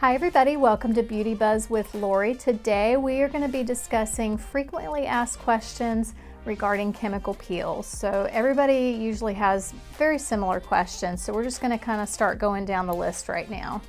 Hi everybody, welcome to Beauty Buzz with Lori. Today we are going to be discussing frequently asked questions regarding chemical peels. So everybody usually has very similar questions, so we're just going to kind of start going down the list right now.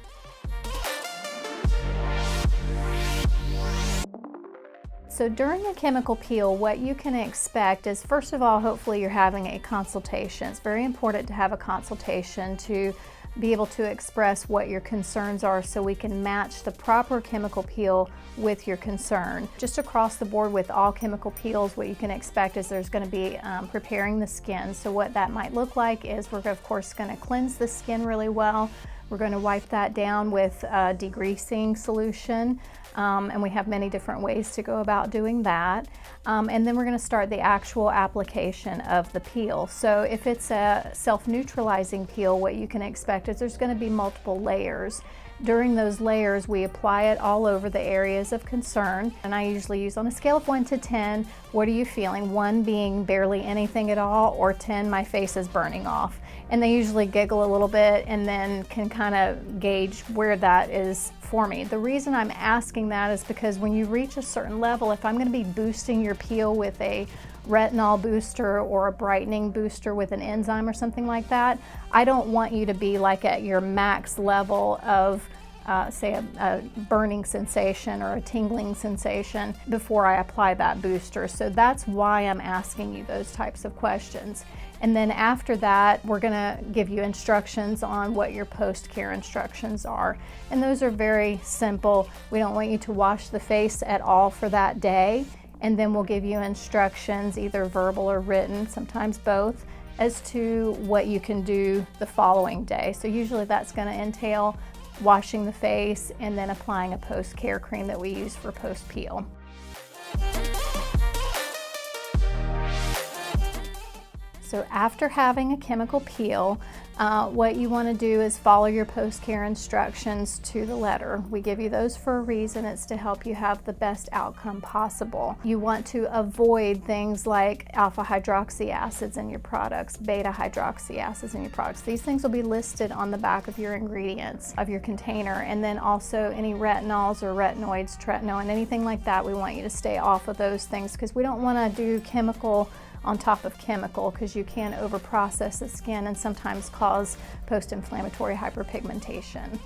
So during a chemical peel, what you can expect is, first of all, hopefully you're having a consultation. It's very important to have a consultation to be able to express what your concerns are so we can match the proper chemical peel with your concern. Just across the board with all chemical peels, what you can expect is there's going to be preparing the skin. So what that might look like is we're of course going to cleanse the skin really well. We're going to wipe that down with a degreasing solution, and we have many different ways to go about doing that. And then we're going to start the actual application of the peel. So if it's a self-neutralizing peel, what you can expect is there's going to be multiple layers. During those layers, we apply it all over the areas of concern, and I usually use on a scale of 1 to 10, what are you feeling? 1 being barely anything at all, or 10, my face is burning off. And they usually giggle a little bit and then can kind of gauge where that is for me. The reason I'm asking that is because when you reach a certain level, if I'm going to be boosting your peel with a retinol booster or a brightening booster with an enzyme or something like that, I don't want you to be like at your max level of say a burning sensation or a tingling sensation before I apply that booster. So that's why I'm asking you those types of questions. And then after that, we're gonna give you instructions on what your post-care instructions are. And those are very simple. We don't want you to wash the face at all for that day. And then we'll give you instructions, either verbal or written, sometimes both, as to what you can do the following day. So usually that's gonna entail washing the face and then applying a post-care cream that we use for post-peel. So after having a chemical peel, what you want to do is follow your post-care instructions to the letter. We give you those for a reason. It's to help you have the best outcome possible. You want to avoid things like alpha hydroxy acids in your products, beta hydroxy acids in your products. These things will be listed on the back of your ingredients of your container. And then also any retinols or retinoids, tretinoin, anything like that, we want you to stay off of those things because we don't want to do chemical on top of chemical, because you can overprocess the skin and sometimes cause post-inflammatory hyperpigmentation.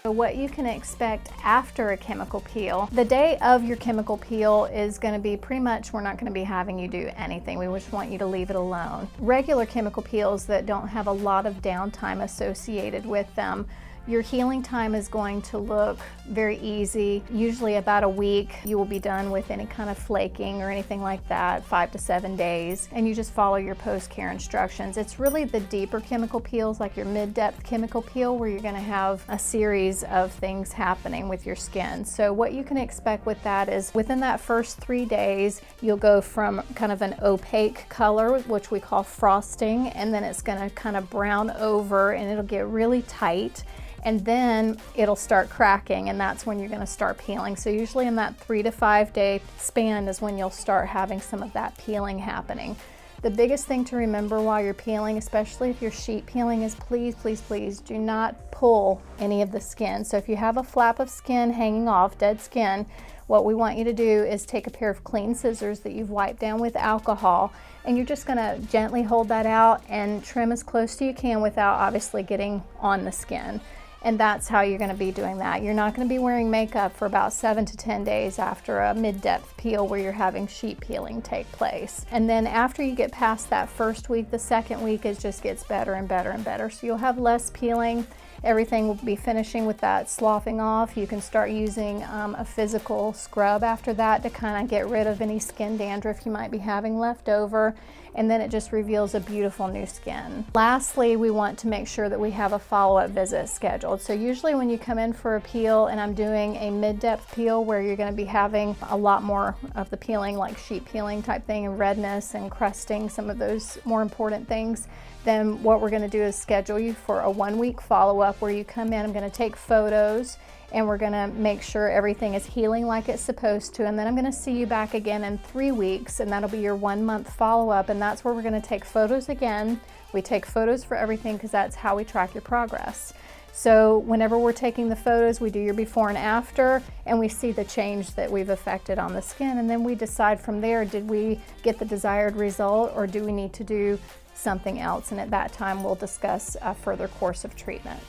So what you can expect after a chemical peel, the day of your chemical peel is going to be pretty much, we're not going to be having you do anything. We just want you to leave it alone. Regular chemical peels that don't have a lot of downtime associated with them, your healing time is going to look very easy. Usually about a week, you will be done with any kind of flaking or anything like that, 5 to 7 days, and you just follow your post-care instructions. It's really the deeper chemical peels, like your mid-depth chemical peel, where you're gonna have a series of things happening with your skin. So what you can expect with that is within that first 3 days, you'll go from kind of an opaque color, which we call frosting, and then it's gonna kind of brown over and it'll get really tight. And then it'll start cracking, and that's when you're going to start peeling. So usually in that 3 to 5 day span is when you'll start having some of that peeling happening. The biggest thing to remember while you're peeling, especially if you're sheet peeling, is please, please, please do not pull any of the skin. So if you have a flap of skin hanging off, dead skin, what we want you to do is take a pair of clean scissors that you've wiped down with alcohol, and you're just going to gently hold that out and trim as close to you can without obviously getting on the skin. And that's how you're going to be doing that. You're not going to be wearing makeup for about 7 to 10 days after a mid-depth peel where you're having sheet peeling take place. And then after you get past that first week, the second week it just gets better and better and better. So you'll have less peeling. Everything will be finishing with that sloughing off. You can start using a physical scrub after that to kind of get rid of any skin dandruff you might be having left over. And then it just reveals a beautiful new skin. Lastly, we want to make sure that we have a follow-up visit scheduled. So usually when you come in for a peel and I'm doing a mid-depth peel where you're going to be having a lot more of the peeling, like sheet peeling type thing, and redness and crusting, some of those more important things, then what we're going to do is schedule you for a 1-week follow-up where you come in. I'm going to take photos and we're going to make sure everything is healing like it's supposed to, and then I'm going to see you back again in 3 weeks, and that'll be your 1-month follow-up, and that's where we're going to take photos again. We take photos for everything because that's how we track your progress. So whenever we're taking the photos, we do your before and after, and we see the change that we've affected on the skin, and then we decide from there, did we get the desired result or do we need to do something else? And at that time, we'll discuss a further course of treatment.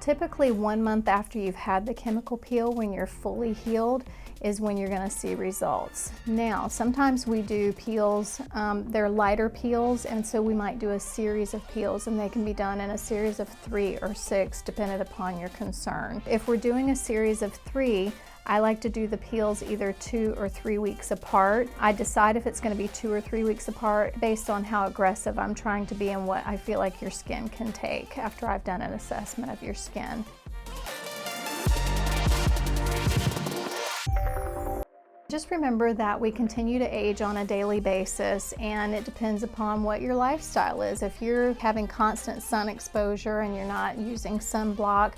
Typically 1 month after you've had the chemical peel, when you're fully healed, is when you're going to see results. Now, sometimes we do peels, they're lighter peels, and so we might do a series of peels, and they can be done in a series of 3 or 6, depending upon your concern. If we're doing a series of 3, I like to do the peels either 2 or 3 weeks apart. I decide if it's going to be 2 or 3 weeks apart based on how aggressive I'm trying to be and what I feel like your skin can take after I've done an assessment of your skin. Just remember that we continue to age on a daily basis, and it depends upon what your lifestyle is. If you're having constant sun exposure and you're not using sunblock,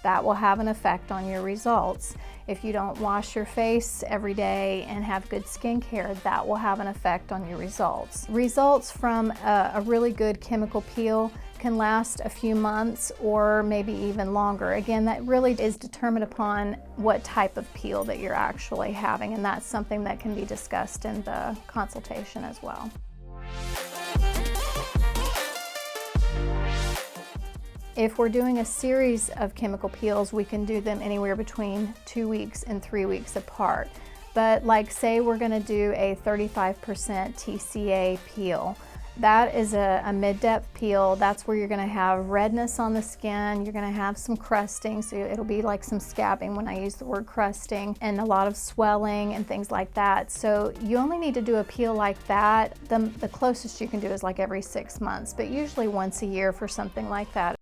that will have an effect on your results. If you don't wash your face every day and have good skincare, that will have an effect on your results. Results from a really good chemical peel can last a few months or maybe even longer. Again, that really is determined upon what type of peel that you're actually having, and that's something that can be discussed in the consultation as well. If we're doing a series of chemical peels, we can do them anywhere between 2 weeks and 3 weeks apart. But like, say we're going to do a 35% TCA peel. That is a mid-depth peel. That's where you're going to have redness on the skin, you're going to have some crusting, so it'll be like some scabbing when I use the word crusting, and a lot of swelling and things like that. So you only need to do a peel like that. The closest you can do is like every 6 months, but usually once a year for something like that.